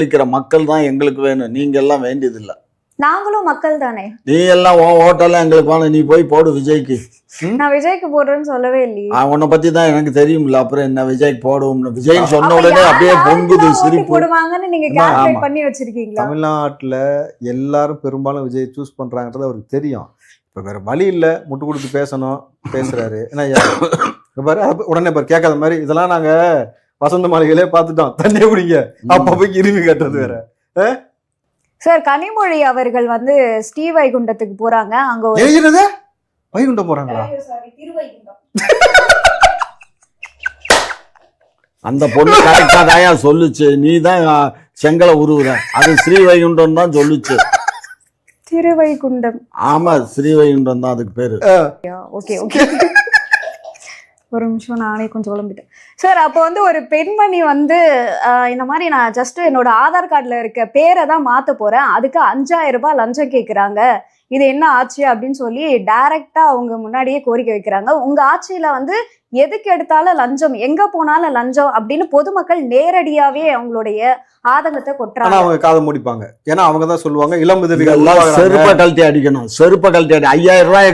மக்கள் தான் எங்களுக்கு வேணும், நீங்க எல்லாம் வேண்டியதில்லை. நாங்களும் மக்கள் தானே. நீ எல்லாம் ஓட்டெல்லாம் எங்களுக்கு வேணும், நீ போய் போடு விஜய்க்கு. நான் விஜய்க்கு போடுறேன்னு சொல்லவே இல்லையே. உன்னை பத்தி தான் எனக்கு தெரியும்ல, அப்புறம் என்ன விஜய்க்கு போடுவோம். விஜய் சொன்ன உடனே அப்படியே பொங்குது சிரிப்பு. போடுவாங்கன்னு நீங்க கால்குலேட் பண்ணி வச்சிருக்கீங்களா? தமிழ்நாட்டுல எல்லாரும் பெரும்பாலும் விஜய் சூஸ் பண்றாங்கன்றது அவருக்கு தெரியும். இப்ப வேற வழி இல்ல, முட்டு கொடுத்து பேசணும், பேசுறாரு. ஏன்னா பாரு உடனே பாரு கேட்காத மாதிரி இதெல்லாம் நாங்க வசந்த மாளிகையிலே பார்த்துட்டோம், தண்ணியை குடிங்க அப்ப போய் இருமி கட்டுறது வேற. சார், கனிமொழி அவர்கள் வந்து ஸ்ரீவைகுண்டத்துக்கு போறாங்க. அங்க வைகுண்டம் போறாங்களா? அந்த பொண்ணு கரெக்டா தான் சொல்லுச்சு, நீ தான் செங்கலை உருவுற, அது ஸ்ரீவைகுண்டம் தான் சொல்லுச்சு. திருவைகுண்டம். ஆமா, ஸ்ரீவைகுண்டம் தான் அதுக்கு பேரு. ஓகே ஓகே, ஒரு நிமிஷம், நானே கொஞ்சம் குழம்பிட்டேன் சார். அப்போ வந்து ஒரு பெண்மணி வந்து இந்த மாதிரி நான் ஜஸ்ட் என்னோட ஆதார் கார்டில் இருக்க பேரை தான் மாற்ற போகிறேன், அதுக்கு 5000 ரூபாய் லஞ்சம் கேட்குறாங்க, இது என்ன ஆச்சு அப்படின்னு சொல்லி டைரக்டாக அவங்க முன்னாடியே கோரிக்கை வைக்கிறாங்க. உங்கள் ஆட்சியில் வந்து எதுக்கு எடுத்தாலும் லஞ்சம், எங்கே போனாலும் லஞ்சம் அப்படின்னு பொதுமக்கள் நேரடியாகவே அவங்களுடைய ஆதங்கத்தை கொட்டுறாங்க. அவங்க காதை முடிப்பாங்க, ஏன்னா அவங்க தான் சொல்லுவாங்க இளம் உதவிகள் செருப்பை கழட்டி அடிக்கணும், செருப்பை கழட்டி அடி. 5000 ரூபாய்